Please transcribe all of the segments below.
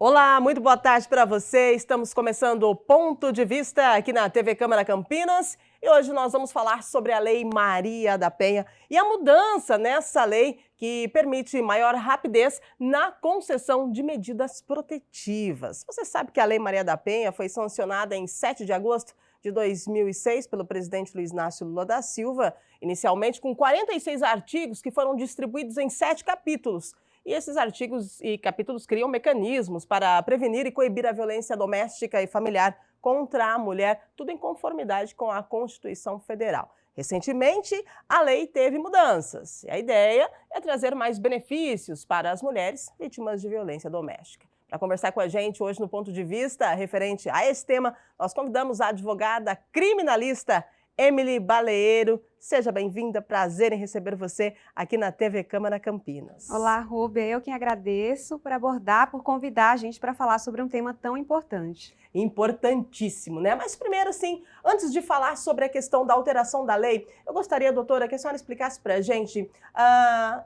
Olá, muito boa tarde para você. Estamos começando o Ponto de Vista aqui na TV Câmara Campinas e hoje nós vamos falar sobre a Lei Maria da Penha e a mudança nessa lei que permite maior rapidez na concessão de medidas protetivas. Você sabe que a Lei Maria da Penha foi sancionada em 7 de agosto de 2006 pelo presidente Luiz Inácio Lula da Silva, inicialmente com 46 artigos que foram distribuídos em 7 capítulos. E esses artigos e capítulos criam mecanismos para prevenir e coibir a violência doméstica e familiar contra a mulher, tudo em conformidade com a Constituição Federal. Recentemente, a lei teve mudanças e a ideia é trazer mais benefícios para as mulheres vítimas de violência doméstica. Para conversar com a gente hoje no Ponto de Vista referente a esse tema, nós convidamos a advogada criminalista Emily Baleiro. Seja bem-vinda, prazer em receber você aqui na TV Câmara Campinas. Olá, Rubia, eu quem agradeço por abordar, por convidar a gente para falar sobre um tema tão importante. Importantíssimo, né? Mas primeiro, assim, antes de falar sobre a questão da alteração da lei, eu gostaria, doutora, que a senhora explicasse para a gente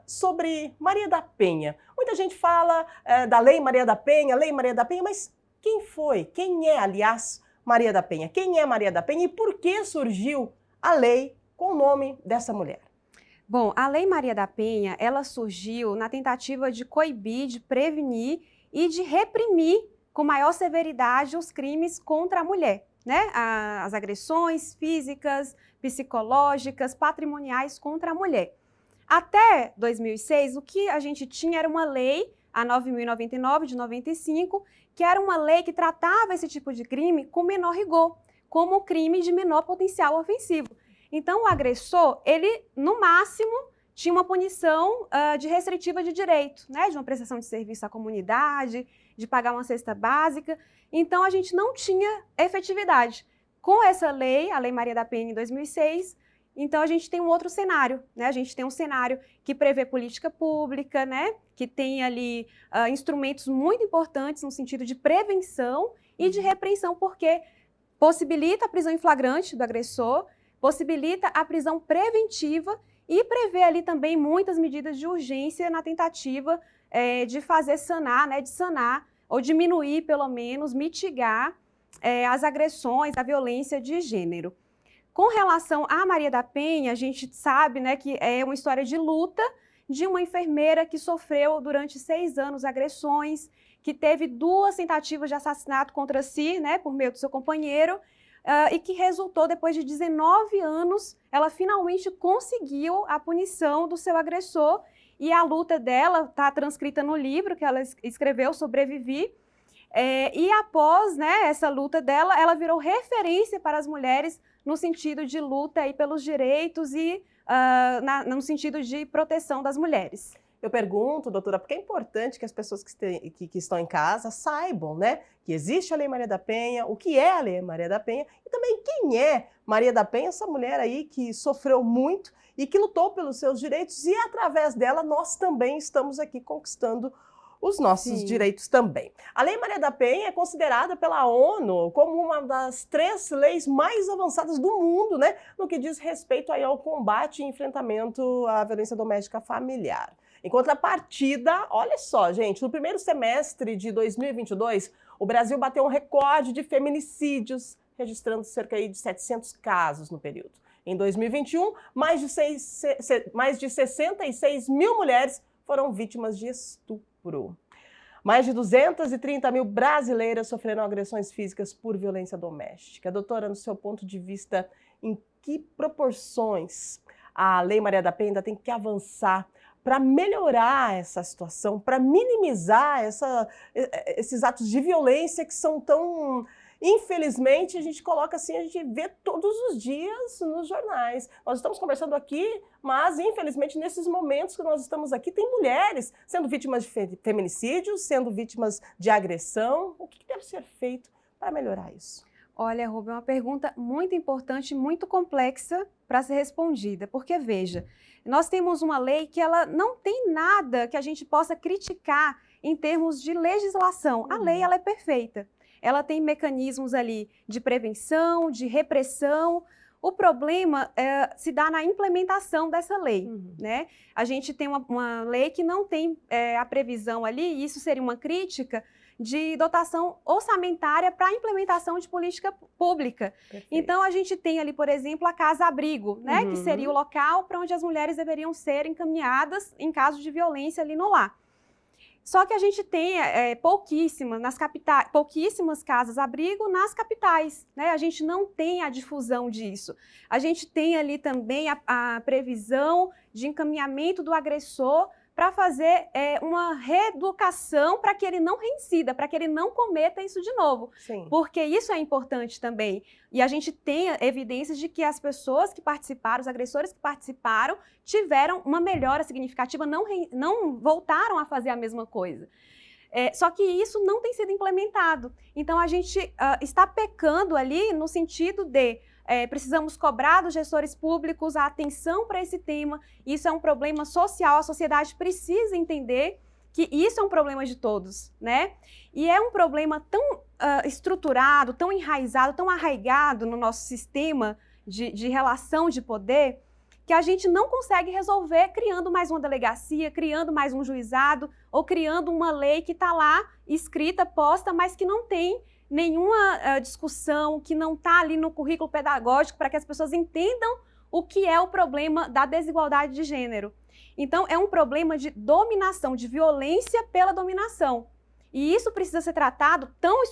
sobre Maria da Penha. Muita gente fala da Lei Maria da Penha, mas quem foi? Quem é, aliás, Maria da Penha? Quem é Maria da Penha e por que surgiu a lei com o nome dessa mulher? Bom, a Lei Maria da Penha, ela surgiu na tentativa de coibir, de prevenir e de reprimir com maior severidade os crimes contra a mulher, né? As agressões físicas, psicológicas, patrimoniais contra a mulher. Até 2006, o que a gente tinha era uma lei, a 9.099 de 95, que era uma lei que tratava esse tipo de crime com menor rigor, como crime de menor potencial ofensivo. Então, o agressor, ele, no máximo, tinha uma punição de restritiva de direito, né? De uma prestação de serviço à comunidade, de pagar uma cesta básica. Então, a gente não tinha efetividade. Com essa lei, a Lei Maria da Penha, em 2006, então a gente tem um outro cenário, né? A gente tem um cenário que prevê política pública, né? Que tem ali instrumentos muito importantes no sentido de prevenção e de repreensão, porque possibilita a prisão em flagrante do agressor, possibilita a prisão preventiva e prevê ali também muitas medidas de urgência na tentativa de fazer sanar, né, de sanar ou diminuir, pelo menos, mitigar as agressões, a violência de gênero. Com relação a Maria da Penha, a gente sabe, né, que é uma história de luta de uma enfermeira que sofreu durante 6 anos agressões, que teve 2 tentativas de assassinato contra si, né, por meio do seu companheiro, e que resultou, depois de 19 anos, ela finalmente conseguiu a punição do seu agressor, e a luta dela está transcrita no livro que ela escreveu, Sobrevivi, e após, né, essa luta dela, ela virou referência para as mulheres no sentido de luta aí pelos direitos e no sentido de proteção das mulheres. Eu pergunto, doutora, porque é importante que as pessoas que estão em casa saibam, né, que existe a Lei Maria da Penha, o que é a Lei Maria da Penha e também quem é Maria da Penha, essa mulher aí que sofreu muito e que lutou pelos seus direitos e através dela nós também estamos aqui conquistando os nossos direitos também. A Lei Maria da Penha é considerada pela ONU como uma das 3 leis mais avançadas do mundo, né, no que diz respeito aí ao combate e enfrentamento à violência doméstica familiar. Em contrapartida, olha só, gente, no primeiro semestre de 2022, o Brasil bateu um recorde de feminicídios, registrando cerca de 700 casos no período. Em 2021, mais de 66 mil mulheres foram vítimas de estupro. Mais de 230 mil brasileiras sofreram agressões físicas por violência doméstica. Doutora, no seu ponto de vista, em que proporções a Lei Maria da Penha ainda tem que avançar para melhorar essa situação, para minimizar esses atos de violência que são tão... Infelizmente, a gente coloca assim, a gente vê todos os dias nos jornais. Nós estamos conversando aqui, mas infelizmente nesses momentos que nós estamos aqui, tem mulheres sendo vítimas de feminicídios, sendo vítimas de agressão. O que deve ser feito para melhorar isso? Olha, Rubem, é uma pergunta muito importante e muito complexa para ser respondida, porque veja, nós temos uma lei que ela não tem nada que a gente possa criticar em termos de legislação. A lei, ela é perfeita. Ela tem mecanismos ali de prevenção, de repressão. O problema se dá na implementação dessa lei, né? A gente tem uma lei que não tem a previsão ali, e isso seria uma crítica, de dotação orçamentária para a implementação de política pública. Perfeito. Então, a gente tem ali, por exemplo, a casa-abrigo, né, que seria o local para onde as mulheres deveriam ser encaminhadas em caso de violência ali no lar. Só que a gente tem pouquíssimas casas-abrigo nas capitais, né? A gente não tem a difusão disso. A gente tem ali também a previsão de encaminhamento do agressor para fazer uma reeducação para que ele não reincida, para que ele não cometa isso de novo. Sim. Porque isso é importante também. E a gente tem evidências de que as pessoas que participaram, os agressores que participaram, tiveram uma melhora significativa, não voltaram a fazer a mesma coisa. Só que isso não tem sido implementado. Então, a gente está pecando ali no sentido de precisamos cobrar dos gestores públicos a atenção para esse tema. Isso é um problema social, a sociedade precisa entender que isso é um problema de todos, né? E é um problema tão estruturado, tão enraizado, tão arraigado no nosso sistema de relação de poder, que a gente não consegue resolver criando mais uma delegacia, criando mais um juizado, ou criando uma lei que está lá, escrita, posta, mas que não tem nenhuma discussão, que não está ali no currículo pedagógico para que as pessoas entendam o que é o problema da desigualdade de gênero. Então, é um problema de dominação, de violência pela dominação. E isso precisa ser tratado tão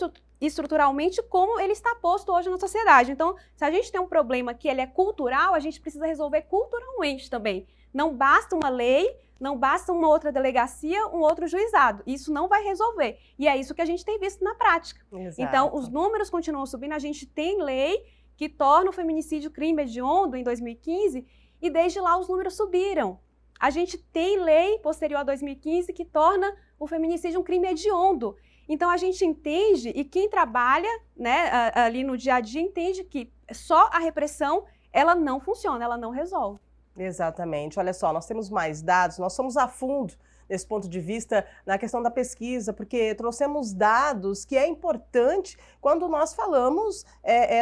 estruturalmente como ele está posto hoje na sociedade. Então, se a gente tem um problema que ele é cultural, a gente precisa resolver culturalmente também. Não basta uma lei, não basta uma outra delegacia, um outro juizado. Isso não vai resolver. E é isso que a gente tem visto na prática. Exato. Então, os números continuam subindo. A gente tem lei que torna o feminicídio crime hediondo em 2015 e desde lá os números subiram. A gente tem lei posterior a 2015 que torna o feminicídio um crime hediondo. Então, a gente entende, e quem trabalha, né, ali no dia a dia entende que só a repressão ela não funciona, ela não resolve. Exatamente. Olha só, nós temos mais dados, nós somos a fundo nesse ponto de vista na questão da pesquisa, porque trouxemos dados que é importante quando nós falamos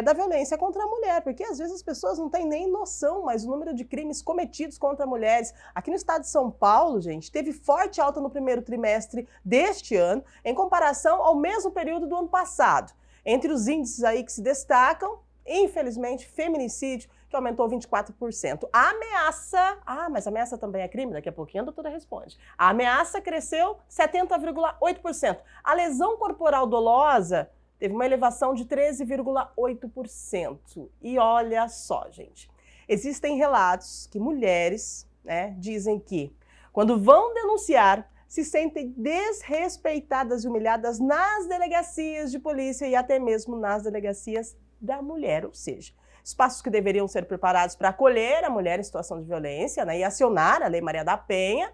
da violência contra a mulher, porque às vezes as pessoas não têm nem noção, mas o número de crimes cometidos contra mulheres aqui no estado de São Paulo, gente, teve forte alta no primeiro trimestre deste ano, em comparação ao mesmo período do ano passado. Entre os índices aí que se destacam, infelizmente, feminicídio, que aumentou 24%. A ameaça... mas ameaça também é crime? Daqui a pouquinho a doutora responde. A ameaça cresceu 70,8%. A lesão corporal dolosa teve uma elevação de 13,8%. E olha só, gente, existem relatos que mulheres, né, dizem que, quando vão denunciar, se sentem desrespeitadas e humilhadas nas delegacias de polícia e até mesmo nas delegacias da mulher, ou seja, espaços que deveriam ser preparados para acolher a mulher em situação de violência, né, e acionar a Lei Maria da Penha,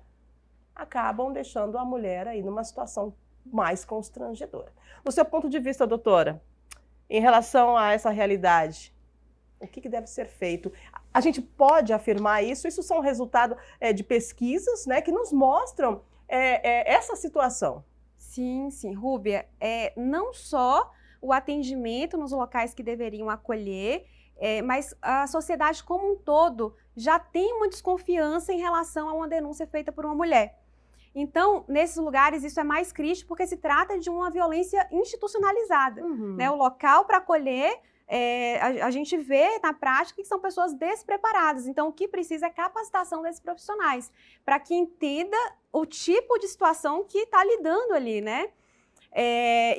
acabam deixando a mulher aí numa situação mais constrangedora. No seu ponto de vista, doutora, em relação a essa realidade, o que deve ser feito? A gente pode afirmar isso? Isso são resultado de pesquisas, né, que nos mostram essa situação. Sim, Rúbia. Não só o atendimento nos locais que deveriam acolher, mas a sociedade como um todo já tem uma desconfiança em relação a uma denúncia feita por uma mulher. Então, nesses lugares, isso é mais crítico porque se trata de uma violência institucionalizada. Né? O local para acolher, a gente vê na prática que são pessoas despreparadas. Então, o que precisa é capacitação desses profissionais, para que entenda o tipo de situação que está lidando ali, né?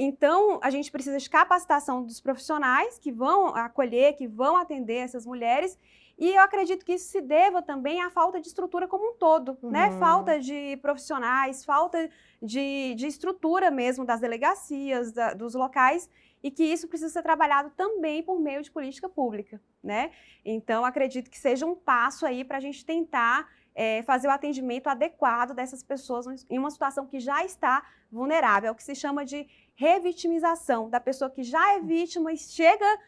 Então, a gente precisa de capacitação dos profissionais que vão acolher, que vão atender essas mulheres, e eu acredito que isso se deva também à falta de estrutura como um todo, né? Falta de profissionais, falta de estrutura mesmo das delegacias, dos locais, e que isso precisa ser trabalhado também por meio de política pública, né? Então, acredito que seja um passo aí para a gente tentar fazer o atendimento adequado dessas pessoas em uma situação que já está vulnerável, é o que se chama de revitimização, da pessoa que já é vítima e chega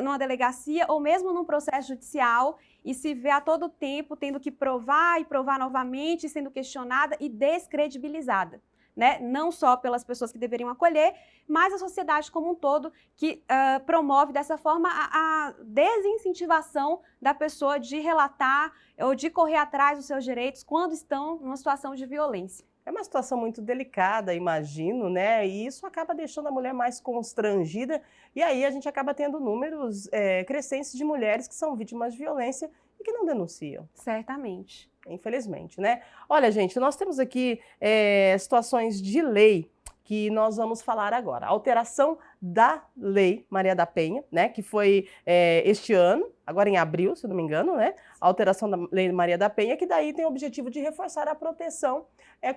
numa delegacia ou mesmo num processo judicial e se vê a todo tempo tendo que provar e provar novamente, sendo questionada e descredibilizada. Né? Não só pelas pessoas que deveriam acolher, mas a sociedade como um todo que promove dessa forma a desincentivação da pessoa de relatar ou de correr atrás dos seus direitos quando estão numa situação de violência. É uma situação muito delicada, imagino, né? E isso acaba deixando a mulher mais constrangida, e aí a gente acaba tendo números crescentes de mulheres que são vítimas de violência e que não denunciam. Certamente. Infelizmente, né? Olha, gente, nós temos aqui situações de lei que nós vamos falar agora. A alteração da Lei Maria da Penha, né? Que foi este ano, agora em abril, se não me engano, né? A alteração da Lei Maria da Penha, que daí tem o objetivo de reforçar a proteção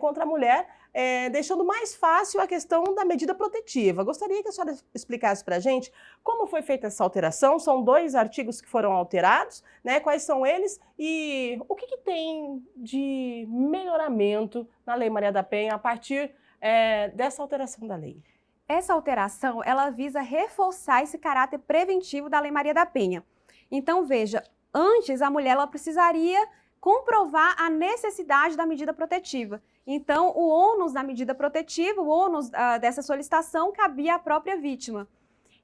contra a mulher, deixando mais fácil a questão da medida protetiva. Gostaria que a senhora explicasse para a gente como foi feita essa alteração. São 2 artigos que foram alterados, né? Quais são eles e o que tem de melhoramento na Lei Maria da Penha a partir dessa alteração da lei? Essa alteração, ela visa reforçar esse caráter preventivo da Lei Maria da Penha. Então, veja, antes a mulher ela precisaria comprovar a necessidade da medida protetiva. Então, o ônus da medida protetiva, o ônus dessa solicitação cabia à própria vítima.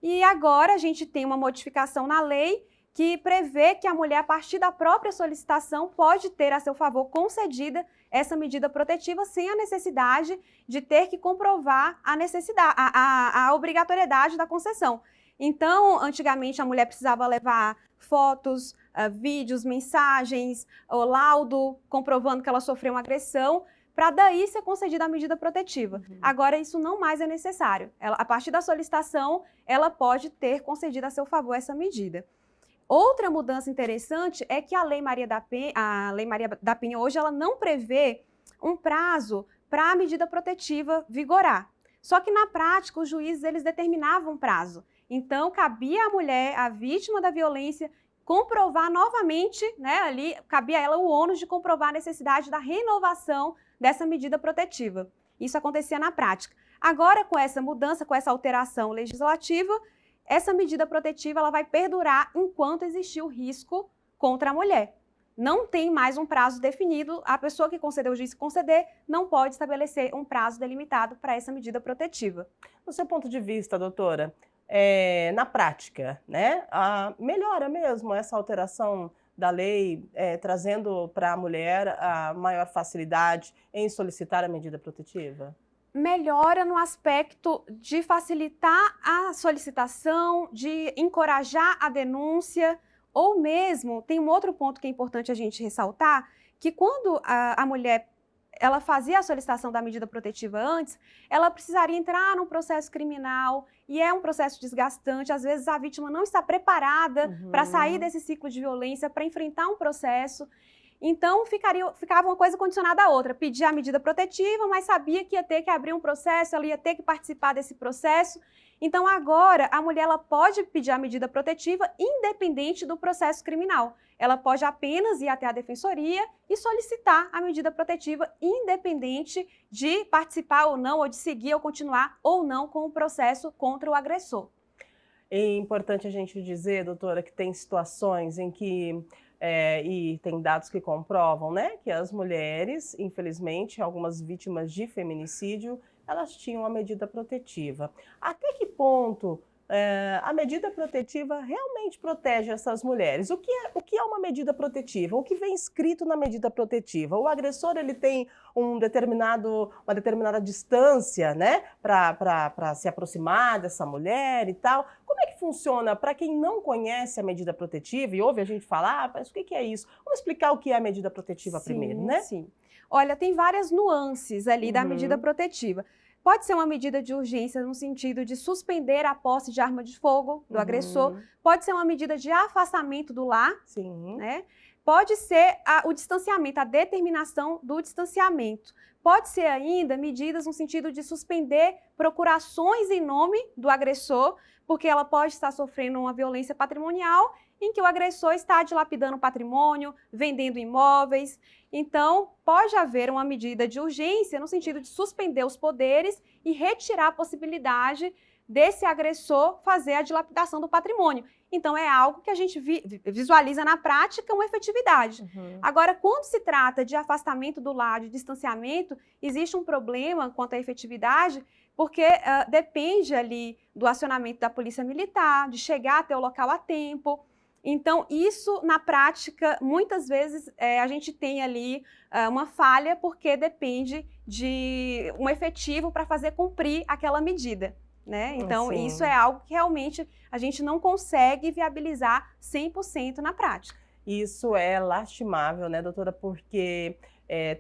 E agora a gente tem uma modificação na lei que prevê que a mulher, a partir da própria solicitação, pode ter a seu favor concedida essa medida protetiva sem a necessidade de ter que comprovar a necessidade, a obrigatoriedade da concessão. Então, antigamente a mulher precisava levar fotos, vídeos, mensagens, o laudo comprovando que ela sofreu uma agressão, para daí ser concedida a medida protetiva. Agora, isso não mais é necessário. A partir da solicitação, ela pode ter concedido a seu favor essa medida. Outra mudança interessante é que a Lei Maria da Penha hoje ela não prevê um prazo para a medida protetiva vigorar. Só que na prática os juízes eles determinavam prazo. Então cabia à mulher, a vítima da violência, comprovar novamente, né, ali cabia a ela o ônus de comprovar a necessidade da renovação dessa medida protetiva. Isso acontecia na prática. Agora com essa mudança, com essa alteração legislativa, essa medida protetiva ela vai perdurar enquanto existir o risco contra a mulher. Não tem mais um prazo definido, a pessoa que concedeu o juiz conceder não pode estabelecer um prazo delimitado para essa medida protetiva. No seu ponto de vista, doutora, na prática, né, melhora mesmo essa alteração da lei, trazendo para a mulher a maior facilidade em solicitar a medida protetiva? Melhora no aspecto de facilitar a solicitação, de encorajar a denúncia, ou mesmo, tem um outro ponto que é importante a gente ressaltar, que quando a mulher ela fazia a solicitação da medida protetiva antes, ela precisaria entrar num processo criminal, e é um processo desgastante, às vezes a vítima não está preparada para sair desse ciclo de violência, para enfrentar um processo. Então, ficava uma coisa condicionada à outra. Pedia a medida protetiva, mas sabia que ia ter que abrir um processo, ela ia ter que participar desse processo. Então, agora, a mulher ela pode pedir a medida protetiva independente do processo criminal. Ela pode apenas ir até a defensoria e solicitar a medida protetiva independente de participar ou não, ou de seguir ou continuar ou não com o processo contra o agressor. É importante a gente dizer, doutora, que tem situações em que e tem dados que comprovam, né, que as mulheres, infelizmente, algumas vítimas de feminicídio, elas tinham a medida protetiva. Até que ponto a medida protetiva realmente protege essas mulheres? O que é uma medida protetiva? O que vem escrito na medida protetiva? O agressor ele tem uma determinada distância, né, para se aproximar dessa mulher e tal. Como é que funciona para quem não conhece a medida protetiva e ouve a gente falar, mas o que é isso? Vamos explicar o que é a medida protetiva primeiro, né? Sim. Olha, tem várias nuances ali da medida protetiva. Pode ser uma medida de urgência no sentido de suspender a posse de arma de fogo do agressor. Pode ser uma medida de afastamento do lar. Sim. Né? Pode ser o distanciamento, a determinação do distanciamento. Pode ser ainda medidas no sentido de suspender procurações em nome do agressor, porque ela pode estar sofrendo uma violência patrimonial em que o agressor está dilapidando patrimônio, vendendo imóveis. Então, pode haver uma medida de urgência no sentido de suspender os poderes e retirar a possibilidade desse agressor fazer a dilapidação do patrimônio. Então, é algo que a gente visualiza na prática uma efetividade. Agora, quando se trata de afastamento do lar, de distanciamento, existe um problema quanto à efetividade, porque depende ali do acionamento da polícia militar, de chegar até o local a tempo. Então, isso, na prática, muitas vezes a gente tem ali uma falha porque depende de um efetivo para fazer cumprir aquela medida, né? Então, isso é Assim, algo que realmente a gente não consegue viabilizar 100% na prática. isso é lastimável, né, doutora, porque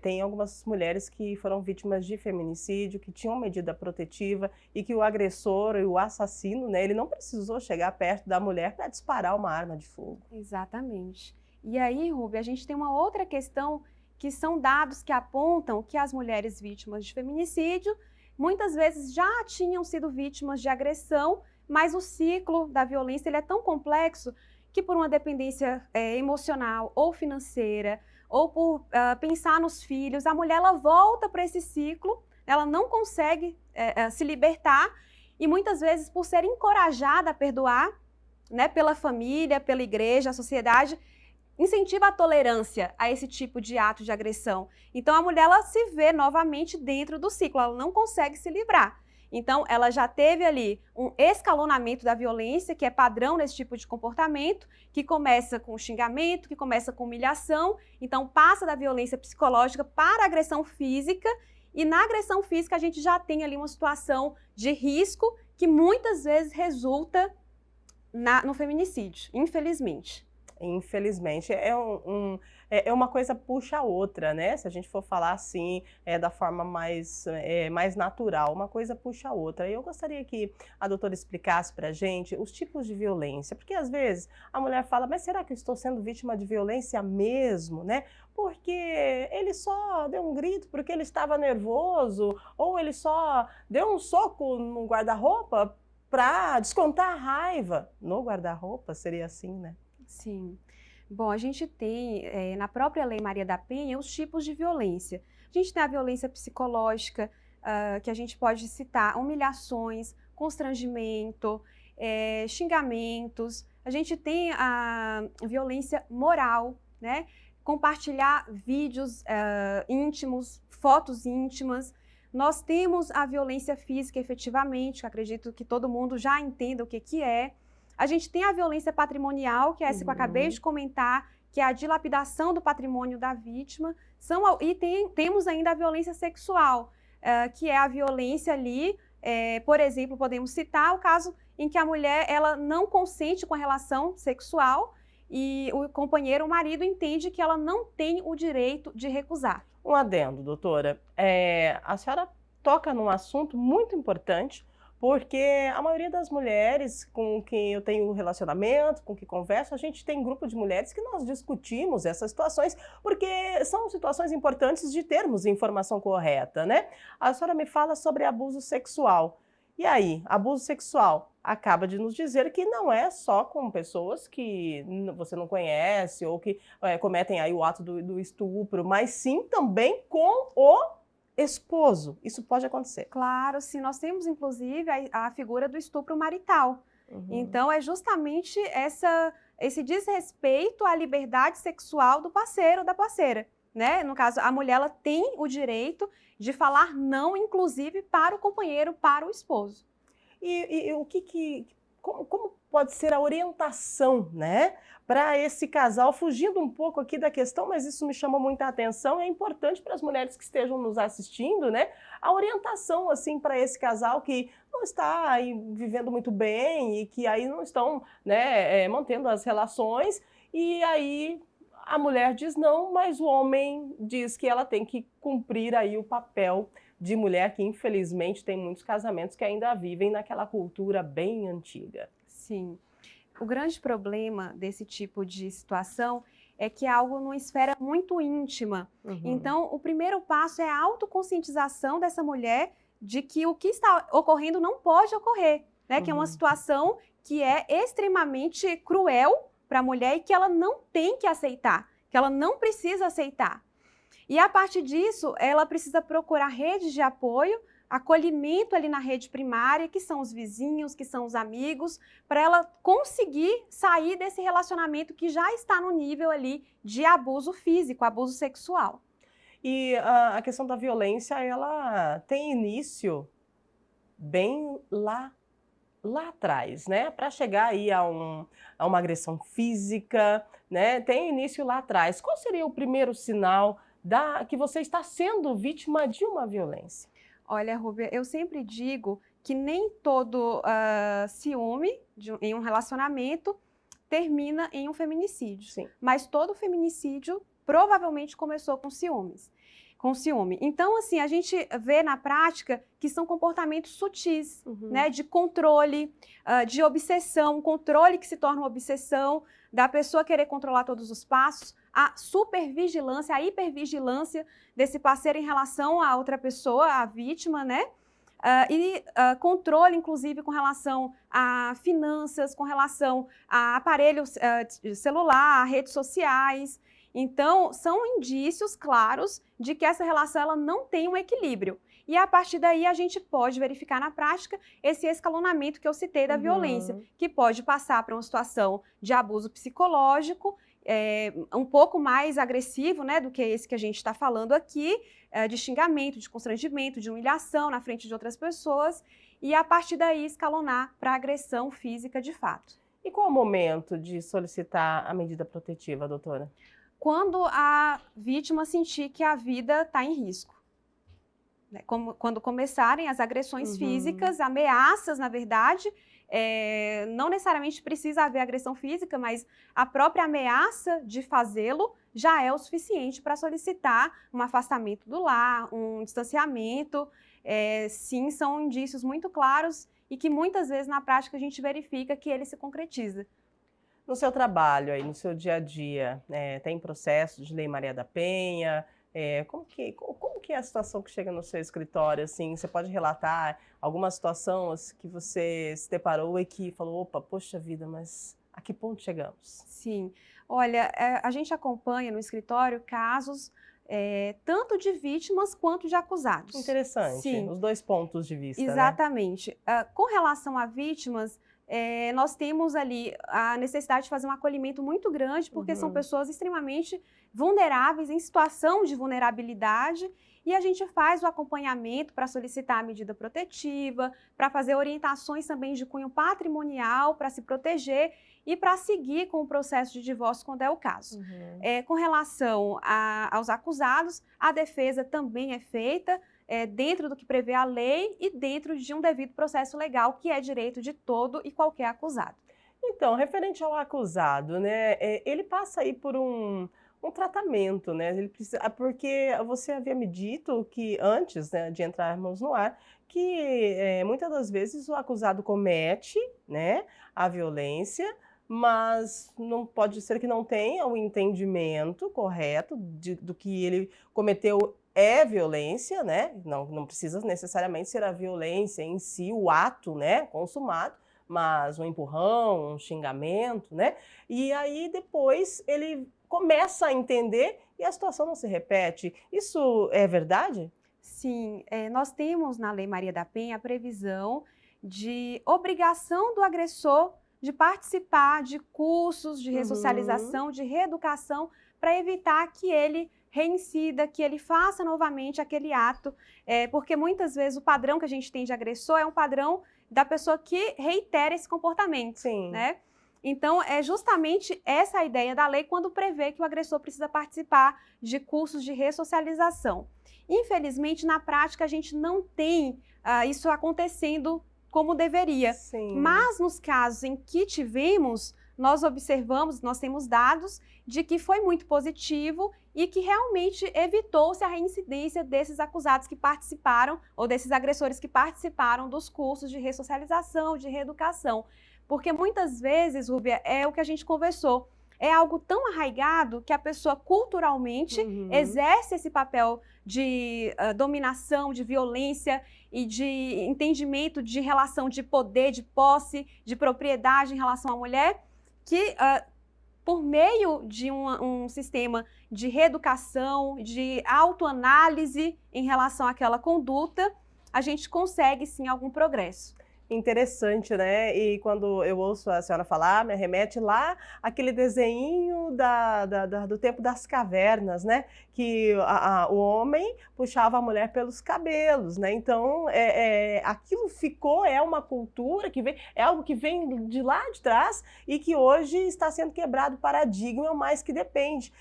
tem algumas mulheres que foram vítimas de feminicídio, que tinham medida protetiva e que o agressor e o assassino, né, ele não precisou chegar perto da mulher para disparar uma arma de fogo. Exatamente. E aí, Rúbia, a gente tem uma outra questão que são dados que apontam que as mulheres vítimas de feminicídio muitas vezes já tinham sido vítimas de agressão, mas o ciclo da violência ele é tão complexo que por uma dependência emocional ou financeira, ou por pensar nos filhos, a mulher ela volta para esse ciclo, ela não consegue se libertar e muitas vezes por ser encorajada a perdoar, né, pela família, pela igreja, a sociedade, incentiva a tolerância a esse tipo de ato de agressão. Então, a mulher ela se vê novamente dentro do ciclo, ela não consegue se livrar. Então, ela já teve ali um escalonamento da violência, que é padrão nesse tipo de comportamento, que começa com xingamento, que começa com humilhação, então passa da violência psicológica para a agressão física, e na agressão física a gente já tem ali uma situação de risco que muitas vezes resulta no feminicídio, infelizmente. Infelizmente, é uma coisa puxa a outra, né? Se a gente for falar assim, da forma mais natural, uma coisa puxa a outra. E eu gostaria que a doutora explicasse para a gente os tipos de violência, porque às vezes a mulher fala, mas será que eu estou sendo vítima de violência mesmo, né? Porque ele só deu um grito porque ele estava nervoso, ou ele só deu um soco no guarda-roupa para descontar a raiva. No guarda-roupa seria assim, né? Sim. Bom, a gente tem, na própria Lei Maria da Penha, os tipos de violência. A gente tem a violência psicológica, que a gente pode citar humilhações, constrangimento, xingamentos. A gente tem a violência moral, né? Compartilhar vídeos íntimos, fotos íntimas. Nós temos a violência física, efetivamente, que acredito que todo mundo já entenda o que é. A gente tem a violência patrimonial, que é essa que eu acabei de comentar, que é a dilapidação do patrimônio da vítima. E temos ainda a violência sexual, que é a violência ali, por exemplo, podemos citar o caso em que a mulher ela não consente com a relação sexual e o companheiro, o marido, entende que ela não tem o direito de recusar. Um adendo, doutora. A senhora toca num assunto muito importante, porque a maioria das mulheres com quem eu tenho relacionamento, com quem converso, a gente tem grupo de mulheres que nós discutimos essas situações, porque são situações importantes de termos informação correta, né? A senhora me fala sobre abuso sexual. E aí, abuso sexual acaba de nos dizer que não é só com pessoas que você não conhece ou que cometem aí o ato do estupro, mas sim também com o esposo. Isso pode acontecer. Claro, sim, nós temos inclusive a figura do estupro marital. Uhum. Então, é justamente esse desrespeito à liberdade sexual do parceiro ou da parceira, né? No caso, a mulher ela tem o direito de falar não, inclusive para o companheiro, para o esposo. E como pode ser a orientação, né, para esse casal, fugindo um pouco aqui da questão, mas isso me chama muita atenção, é importante para as mulheres que estejam nos assistindo, né, a orientação, assim, para esse casal que não está aí vivendo muito bem e que aí não estão, né, mantendo as relações, e aí a mulher diz não, mas o homem diz que ela tem que cumprir aí o papel de mulher, que infelizmente tem muitos casamentos que ainda vivem naquela cultura bem antiga. Sim. O grande problema desse tipo de situação é que é algo numa esfera muito íntima. Uhum. Então, o primeiro passo é a autoconscientização dessa mulher de que o que está ocorrendo não pode ocorrer, né? Que é uma situação que é extremamente cruel para a mulher e que ela não tem que aceitar, que ela não precisa aceitar. E a partir disso, ela precisa procurar redes de apoio, acolhimento ali na rede primária, que são os vizinhos, que são os amigos, para ela conseguir sair desse relacionamento que já está no nível ali de abuso físico, abuso sexual. E a questão da violência, ela tem início bem lá lá atrás, né, para chegar aí a uma agressão física, né, tem início lá atrás. Qual seria o primeiro sinal que você está sendo vítima de uma violência? Olha, Rúbia, eu sempre digo que nem todo ciúme em um relacionamento termina em um feminicídio. Sim. Mas todo feminicídio provavelmente começou com ciúmes. Com ciúme. Então, assim, a gente vê na prática que são comportamentos sutis, né? De controle, de obsessão, um controle que se torna uma obsessão, da pessoa querer controlar todos os passos, a supervigilância, a hipervigilância desse parceiro em relação a outra pessoa, a vítima, né? Controle, inclusive, com relação a finanças, com relação a aparelhos celular, a redes sociais. Então, são indícios claros de que essa relação ela não tem um equilíbrio. E a partir daí a gente pode verificar na prática esse escalonamento que eu citei da violência, que pode passar para uma situação de abuso psicológico, um pouco mais agressivo, né, do que esse que a gente está falando aqui, de xingamento, de constrangimento, de humilhação na frente de outras pessoas, e a partir daí escalonar para agressão física de fato. E qual é o momento de solicitar a medida protetiva, doutora? Quando a vítima sentir que a vida está em risco. Quando começarem as agressões físicas, ameaças, na verdade, não necessariamente precisa haver agressão física, mas a própria ameaça de fazê-lo já é o suficiente para solicitar um afastamento do lar, um distanciamento. Sim, são indícios muito claros e que muitas vezes na prática a gente verifica que ele se concretiza. No seu trabalho, aí, no seu dia a dia, tem processo de Lei Maria da Penha? Como que é a situação que chega no seu escritório? Assim, você pode relatar alguma situação assim, que você se deparou e que falou, opa, poxa vida, mas a que ponto chegamos? Sim. Olha, a gente acompanha no escritório casos tanto de vítimas quanto de acusados. Interessante, Sim. Os dois pontos de vista, Exatamente. Com relação a vítimas, nós temos ali a necessidade de fazer um acolhimento muito grande, porque são pessoas extremamente vulneráveis, em situação de vulnerabilidade, e a gente faz o acompanhamento para solicitar a medida protetiva, para fazer orientações também de cunho patrimonial, para se proteger e para seguir com o processo de divórcio quando é o caso. Com relação aos acusados, a defesa também é feita, dentro do que prevê a lei e dentro de um devido processo legal, que é direito de todo e qualquer acusado. Então, referente ao acusado, né, ele passa aí por um tratamento, né? Ele precisa, porque você havia me dito que antes, né, de entrarmos no ar, que muitas das vezes o acusado comete, né, a violência, mas não pode ser que não tenha o entendimento correto do que ele cometeu violência, né? Não precisa necessariamente ser a violência em si, o ato, né, consumado, mas um empurrão, um xingamento, né? E aí depois ele começa a entender e a situação não se repete. Isso é verdade? Sim, nós temos na Lei Maria da Penha a previsão de obrigação do agressor de participar de cursos de ressocialização, de reeducação, para evitar que ele reincida, que ele faça novamente aquele ato, porque muitas vezes o padrão que a gente tem de agressor é um padrão da pessoa que reitera esse comportamento. Sim. Né? Então, é justamente essa a ideia da lei quando prevê que o agressor precisa participar de cursos de ressocialização. Infelizmente, na prática, a gente não tem isso acontecendo como deveria. Sim. Mas nos casos em que tivemos, nós observamos, nós temos dados de que foi muito positivo e que realmente evitou-se a reincidência desses acusados que participaram, ou desses agressores que participaram dos cursos de ressocialização, de reeducação. Porque muitas vezes, Rúbia, é o que a gente conversou, é algo tão arraigado que a pessoa culturalmente exerce esse papel de dominação, de violência e de entendimento de relação de poder, de posse, de propriedade em relação à mulher, que por meio de um sistema de reeducação, de autoanálise em relação àquela conduta, a gente consegue sim algum progresso. Interessante, né? E quando eu ouço a senhora falar, me remete lá aquele desenho do tempo das cavernas, né? Que o homem puxava a mulher pelos cabelos, né? Então, aquilo ficou, é uma cultura que vem, é algo que vem de lá de trás e que hoje está sendo quebrado o paradigma, mas que depende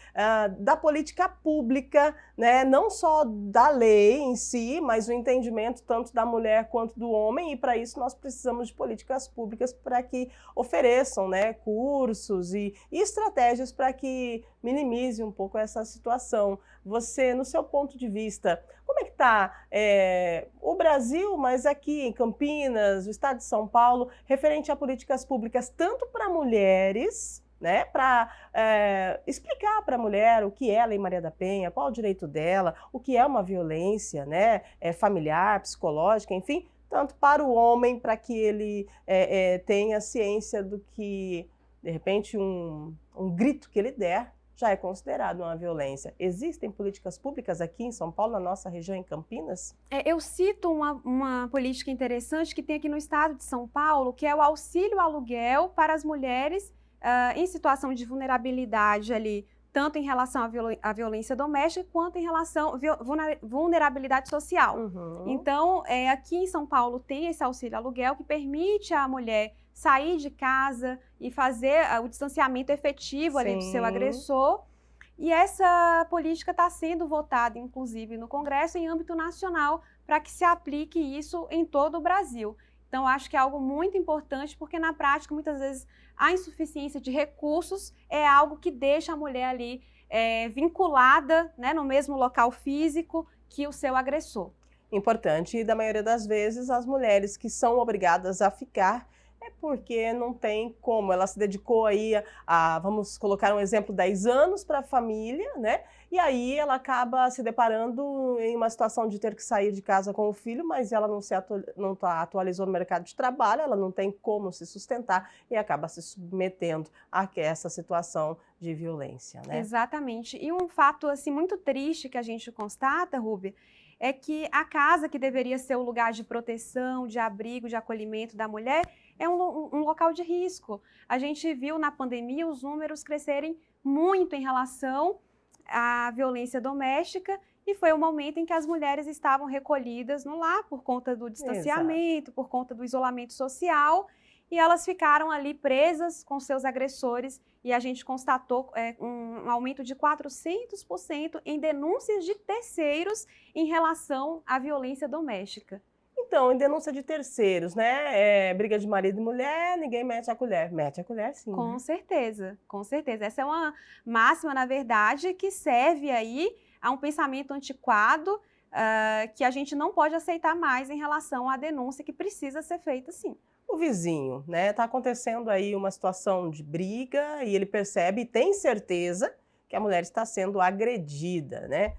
da política pública, né? Não só da lei em si, mas o entendimento tanto da mulher quanto do homem, e para isso nós precisamos de políticas públicas para que ofereçam, né, cursos e estratégias para que minimize um pouco essa situação. Você, no seu ponto de vista, como é que está o Brasil, mas aqui em Campinas, o estado de São Paulo, referente a políticas públicas tanto para mulheres, né, para explicar para a mulher o que é a Lei Maria da Penha, qual o direito dela, o que é uma violência, né, familiar, psicológica, enfim, tanto para o homem, para que ele tenha ciência do que, de repente, um grito que ele der já é considerado uma violência. Existem políticas públicas aqui em São Paulo, na nossa região, em Campinas? Eu cito uma política interessante que tem aqui no estado de São Paulo, que é o auxílio aluguel para as mulheres em situação de vulnerabilidade ali, tanto em relação à violência doméstica, quanto em relação à vulnerabilidade social. Uhum. Então, aqui em São Paulo tem esse auxílio aluguel que permite à mulher sair de casa e fazer o distanciamento efetivo ali do seu Sim. agressor. E essa política está sendo votada, inclusive, no Congresso em âmbito nacional, para que se aplique isso em todo o Brasil. Então, acho que é algo muito importante, porque na prática, muitas vezes, a insuficiência de recursos é algo que deixa a mulher ali vinculada, né, no mesmo local físico que o seu agressor. Importante, e da maioria das vezes as mulheres que são obrigadas a ficar é porque não tem como, ela se dedicou aí vamos colocar um exemplo, 10 anos para a família, né? E aí ela acaba se deparando em uma situação de ter que sair de casa com o filho, mas ela não atualizou no mercado de trabalho, ela não tem como se sustentar e acaba se submetendo a essa situação de violência, né? Exatamente. E um fato assim muito triste que a gente constata, Rúbia, é que a casa, que deveria ser o lugar de proteção, de abrigo, de acolhimento da mulher, é um local de risco. A gente viu na pandemia os números crescerem muito em relação à violência doméstica, e foi o momento em que as mulheres estavam recolhidas no lar por conta do distanciamento, por conta do isolamento social, e elas ficaram ali presas com seus agressores, e a gente constatou um aumento de 400% em denúncias de terceiros em relação à violência doméstica. Então, em denúncia de terceiros, né? Briga de marido e mulher, ninguém mete a colher. Mete a colher, sim. Com né? certeza, com certeza. Essa é uma máxima, na verdade, que serve aí a um pensamento antiquado que a gente não pode aceitar mais em relação à denúncia que precisa ser feita, sim. O vizinho, né? Tá acontecendo aí uma situação de briga e ele percebe e tem certeza que a mulher está sendo agredida, né?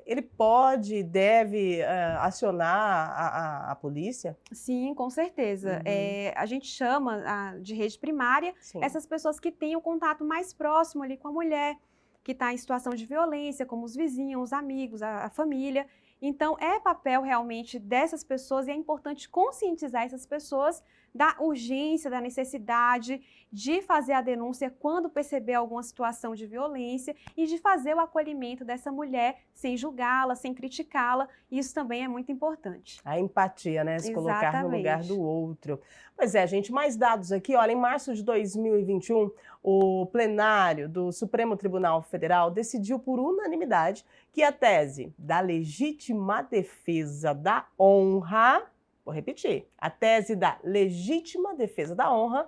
Ele pode, deve acionar a polícia? Sim, com certeza. Uhum. A gente chama de rede primária Sim. essas pessoas que têm o contato mais próximo ali com a mulher, que está em situação de violência, como os vizinhos, os amigos, a família. Então, é papel realmente dessas pessoas, e é importante conscientizar essas pessoas da urgência, da necessidade de fazer a denúncia quando perceber alguma situação de violência e de fazer o acolhimento dessa mulher sem julgá-la, sem criticá-la. Isso também é muito importante. A empatia, né? Se colocar no lugar do Exatamente. outro. Pois é, gente, mais dados aqui. Olha, em março de 2021, o plenário do Supremo Tribunal Federal decidiu por unanimidade que a tese da legítima defesa da honra, vou repetir, a tese da legítima defesa da honra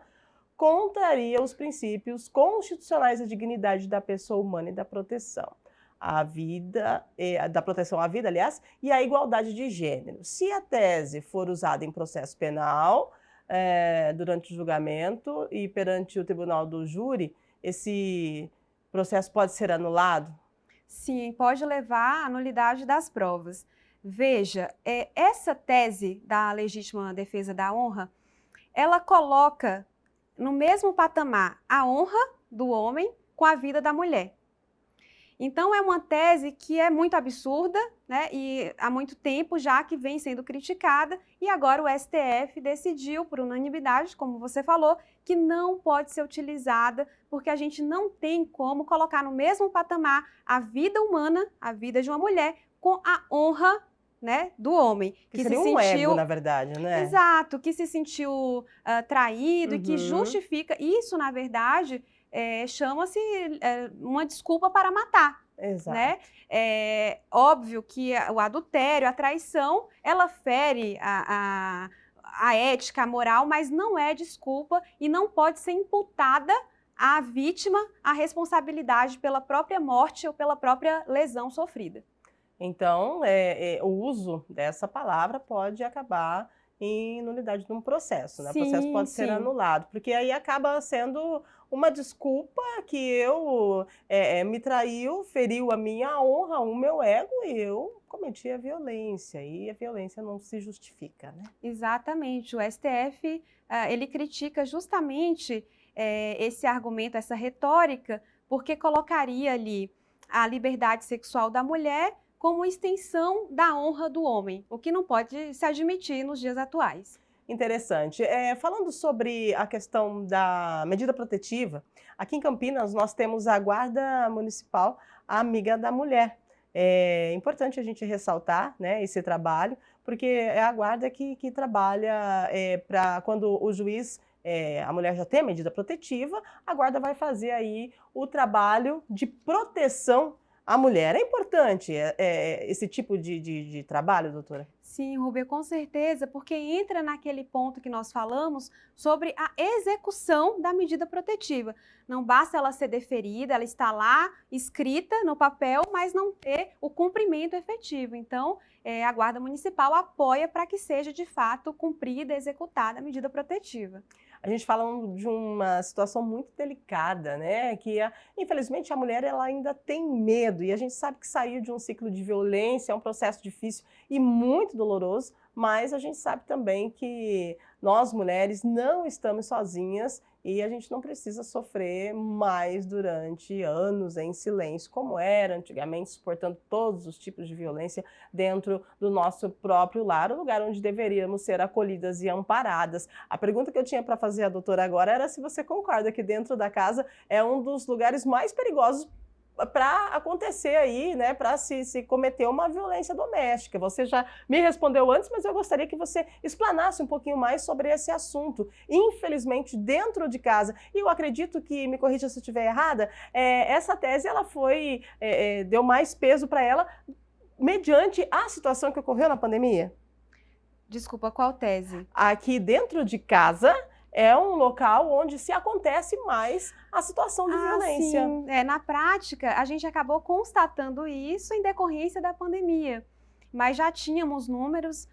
contraria os princípios constitucionais da dignidade da pessoa humana e da proteção à vida, da proteção à vida, aliás, e à igualdade de gênero. Se a tese for usada em processo penal, durante o julgamento e perante o tribunal do júri, esse processo pode ser anulado? Sim, pode levar à nulidade das provas. Veja, essa tese da legítima defesa da honra, ela coloca no mesmo patamar a honra do homem com a vida da mulher. Então, é uma tese que é muito absurda, né? E há muito tempo já que vem sendo criticada, e agora o STF decidiu, por unanimidade, como você falou, que não pode ser utilizada, porque a gente não tem como colocar no mesmo patamar a vida humana, a vida de uma mulher, com a honra, né, do homem. Que seria um ego, na verdade, né? Exato, que se sentiu traído e que Uhum. justifica. Isso, na verdade, chama-se uma desculpa para matar. Exato. Né? É óbvio que o adultério, a traição, ela fere a ética, a moral, mas não é desculpa e não pode ser imputada à vítima a responsabilidade pela própria morte ou pela própria lesão sofrida. Então, o uso dessa palavra pode acabar em nulidade de um processo, né? O processo pode ser anulado, porque aí acaba sendo uma desculpa que eu me traiu, feriu a minha honra, o meu ego e eu cometi a violência, e a violência não se justifica, né? Exatamente. O STF, ele critica justamente esse argumento, essa retórica, porque colocaria ali a liberdade sexual da mulher como extensão da honra do homem, o que não pode se admitir nos dias atuais. Interessante. Falando sobre a questão da medida protetiva, aqui em Campinas nós temos a Guarda Municipal Amiga da Mulher. É importante a gente ressaltar, né, esse trabalho, porque é a guarda que trabalha para quando o juiz, a mulher já tem a medida protetiva, a guarda vai fazer aí o trabalho de proteção à mulher. É importante esse tipo de trabalho, doutora? Sim, Rubia, com certeza, porque entra naquele ponto que nós falamos sobre a execução da medida protetiva. Não basta ela ser deferida, ela está lá escrita no papel, mas não ter o cumprimento efetivo. Então, a Guarda Municipal apoia para que seja, de fato, cumprida, executada a medida protetiva. A gente fala de uma situação muito delicada, né? Que, infelizmente, a mulher ela ainda tem medo. E a gente sabe que sair de um ciclo de violência é um processo difícil e muito doloroso, mas a gente sabe também que nós, mulheres, não estamos sozinhas e a gente não precisa sofrer mais durante anos em silêncio, como era antigamente, suportando todos os tipos de violência dentro do nosso próprio lar, o lugar onde deveríamos ser acolhidas e amparadas. A pergunta que eu tinha para fazer à doutora agora era se você concorda que dentro da casa é um dos lugares mais perigosos para acontecer aí, né, para se cometer uma violência doméstica. Você já me respondeu antes, mas eu gostaria que você explanasse um pouquinho mais sobre esse assunto. Infelizmente, dentro de casa, e eu acredito que, me corrija se eu estiver errada, essa tese ela foi, deu mais peso para ela mediante a situação que ocorreu na pandemia? Desculpa, qual tese? Aqui dentro de casa é um local onde se acontece mais a situação de violência. Sim. Na prática, a gente acabou constatando isso em decorrência da pandemia. Mas já tínhamos números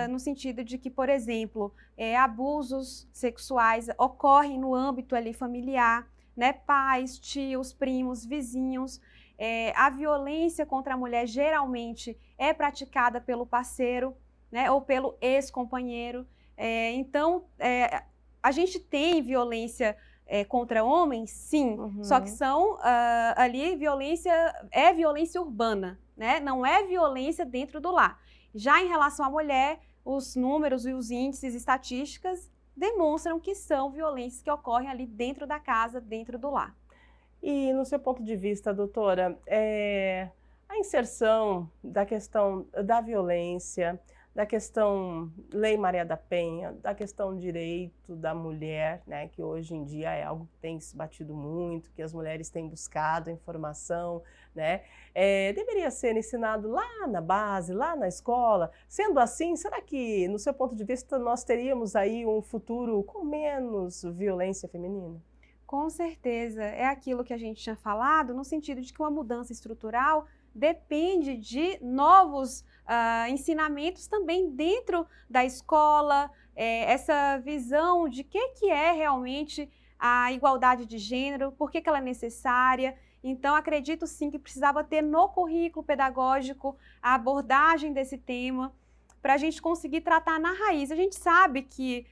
no sentido de que, por exemplo, abusos sexuais ocorrem no âmbito ali familiar, né? Pais, tios, primos, vizinhos. A violência contra a mulher geralmente é praticada pelo parceiro, né? Ou pelo ex-companheiro. Então, a gente tem violência contra homens, sim, só que são ali violência urbana, né? Não é violência dentro do lar. Já em relação à mulher, os números e os índices estatísticas demonstram que são violências que ocorrem ali dentro da casa, dentro do lar. E no seu ponto de vista, doutora, a inserção da questão da violência, da questão Lei Maria da Penha, da questão direito da mulher, né, que hoje em dia é algo que tem se batido muito, que as mulheres têm buscado informação, né, deveria ser ensinado lá na base, lá na escola. Sendo assim, será que, no seu ponto de vista, nós teríamos aí um futuro com menos violência feminina? Com certeza, é aquilo que a gente tinha falado, no sentido de que uma mudança estrutural depende de novos ensinamentos também dentro da escola, essa visão de que é realmente a igualdade de gênero, por que ela é necessária. Então, acredito sim que precisava ter no currículo pedagógico a abordagem desse tema, para a gente conseguir tratar na raiz. A gente sabe que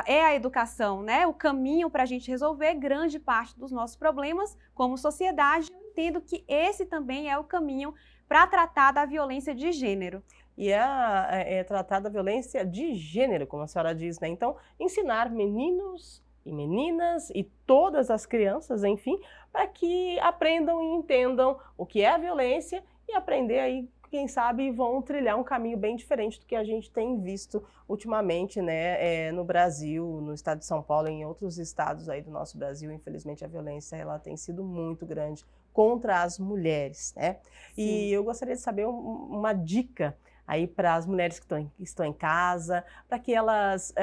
é a educação, né? O caminho para a gente resolver grande parte dos nossos problemas como sociedade. entendo que esse também é o caminho para tratar da violência de gênero. E é tratar da violência de gênero, como a senhora diz, né? Então, ensinar meninos e meninas e todas as crianças, enfim, para que aprendam e entendam o que é a violência e aprender aí, quem sabe, vão trilhar um caminho bem diferente do que a gente tem visto ultimamente, né, no Brasil, no estado de São Paulo e em outros estados aí do nosso Brasil. Infelizmente, a violência ela tem sido muito grande contra as mulheres, né? Sim. E eu gostaria de saber uma dica aí para as mulheres que estão em casa, para que elas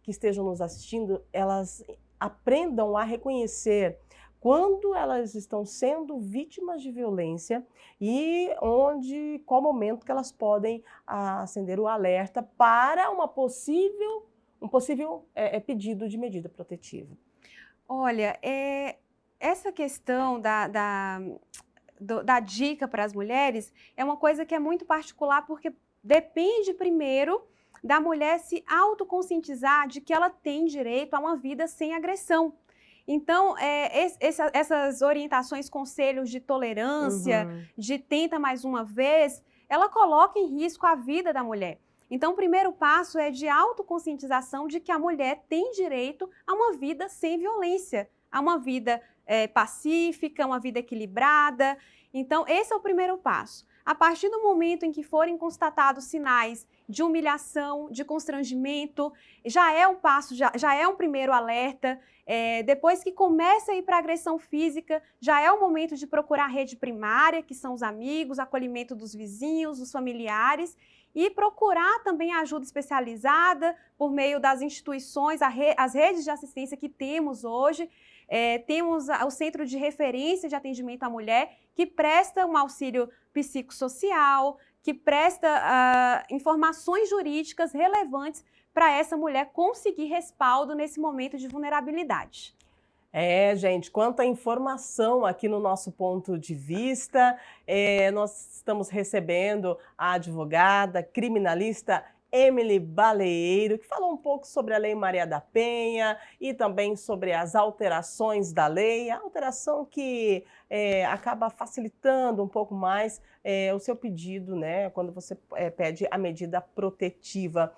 que estejam nos assistindo, elas aprendam a reconhecer quando elas estão sendo vítimas de violência e qual momento que elas podem acender o alerta para um possível pedido de medida protetiva. Olha, essa questão da dica para as mulheres é uma coisa que é muito particular, porque depende primeiro da mulher se autoconscientizar de que ela tem direito a uma vida sem agressão. Então, essas orientações, conselhos de tolerância, de tenta mais uma vez, ela coloca em risco a vida da mulher. Então, o primeiro passo é de autoconscientização de que a mulher tem direito a uma vida sem violência, a uma vida pacífica, uma vida equilibrada. Então, esse é o primeiro passo. A partir do momento em que forem constatados sinais de humilhação, de constrangimento, já é um passo, já é um primeiro alerta. Depois que começa a ir para a agressão física, já é o momento de procurar a rede primária, que são os amigos, acolhimento dos vizinhos, dos familiares, e procurar também ajuda especializada por meio das instituições, as redes de assistência que temos hoje. Temos o Centro de Referência de Atendimento à Mulher, que presta um auxílio psicossocial, que presta informações jurídicas relevantes para essa mulher conseguir respaldo nesse momento de vulnerabilidade. Gente, quanta informação aqui no nosso ponto de vista. Nós estamos recebendo a advogada criminalista Emily Baleeiro, que falou um pouco sobre a Lei Maria da Penha e também sobre as alterações da lei, a alteração que acaba facilitando um pouco mais o seu pedido, né, quando você pede a medida protetiva.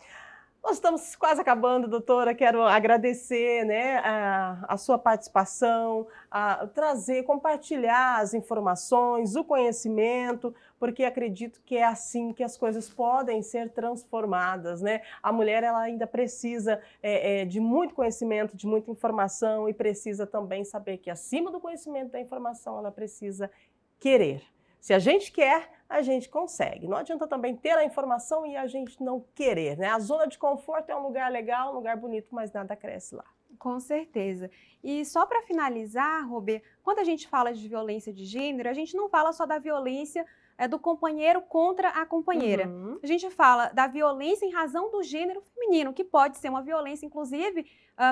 Nós estamos quase acabando, doutora. Quero agradecer, né, a sua participação, compartilhar as informações, o conhecimento, porque acredito que é assim que as coisas podem ser transformadas, né? A mulher ela ainda precisa de muito conhecimento, de muita informação e precisa também saber que acima do conhecimento da informação ela precisa querer. Se a gente quer, a gente consegue. Não adianta também ter a informação e a gente não querer, né? A zona de conforto é um lugar legal, um lugar bonito, mas nada cresce lá. Com certeza. E só para finalizar, Robê, quando a gente fala de violência de gênero, a gente não fala só da violência do companheiro contra a companheira. A gente fala da violência em razão do gênero feminino, que pode ser uma violência, inclusive,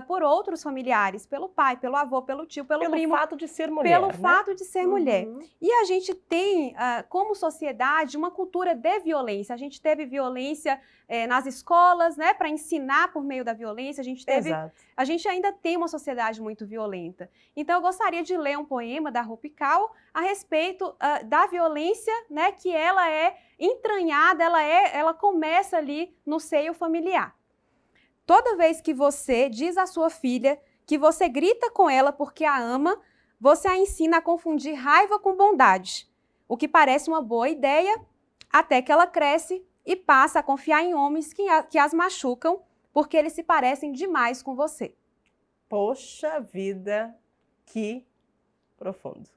por outros familiares, pelo pai, pelo avô, pelo tio, pelo primo. Pelo fato de ser mulher, Pelo fato de ser mulher. E a gente tem, como sociedade, uma cultura de violência. A gente teve violência nas escolas, né, para ensinar por meio da violência. A gente ainda tem uma sociedade muito violenta. Então, eu gostaria de ler um poema da Rupi Kaur a respeito da violência, né, que ela é entranhada, ela começa ali no seio familiar. Toda vez que você diz à sua filha que você grita com ela porque a ama, você a ensina a confundir raiva com bondade, o que parece uma boa ideia, até que ela cresce e passa a confiar em homens que as machucam porque eles se parecem demais com você. Poxa vida, que profundo.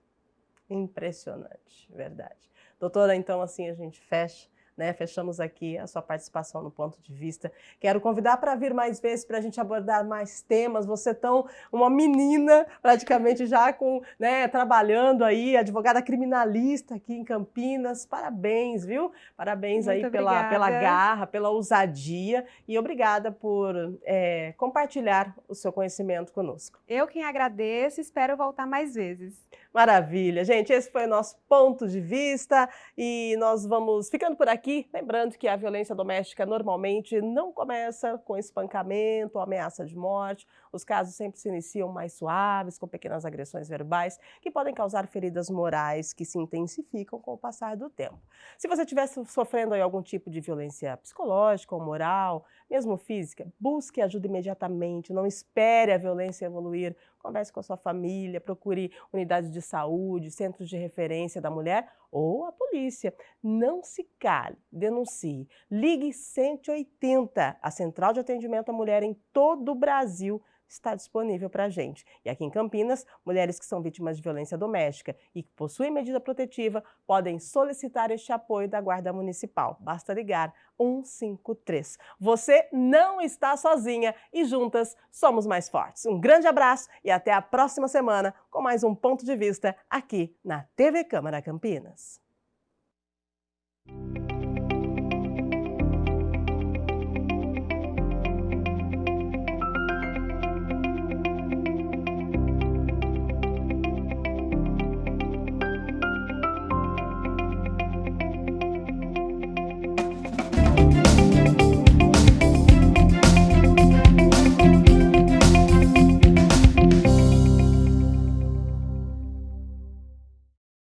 Impressionante, verdade. Doutora, então assim a gente fecha. Né, fechamos aqui a sua participação no Ponto de Vista. Quero convidar para vir mais vezes para a gente abordar mais temas. Você tão uma menina, praticamente já trabalhando aí, advogada criminalista aqui em Campinas. Parabéns, viu? Parabéns aí pela garra, pela ousadia e obrigada por compartilhar o seu conhecimento conosco. Eu quem agradeço, espero voltar mais vezes. Maravilha, gente. Esse foi o nosso Ponto de Vista e nós vamos ficando por aqui. aqui, lembrando que a violência doméstica normalmente não começa com espancamento ou ameaça de morte. Os casos sempre se iniciam mais suaves, com pequenas agressões verbais, que podem causar feridas morais que se intensificam com o passar do tempo. Se você estiver sofrendo aí algum tipo de violência psicológica ou moral, mesmo física, busque ajuda imediatamente, não espere a violência evoluir. Converse com a sua família, procure unidades de saúde, centros de referência da mulher ou a polícia. Não se cale, denuncie. Ligue 180. A Central de Atendimento à Mulher em todo o Brasil está disponível para a gente. E aqui em Campinas, mulheres que são vítimas de violência doméstica e que possuem medida protetiva podem solicitar este apoio da Guarda Municipal. Basta ligar 153. Você não está sozinha e juntas somos mais fortes. Um grande abraço e até a próxima semana com mais um Ponto de Vista aqui na TV Câmara Campinas.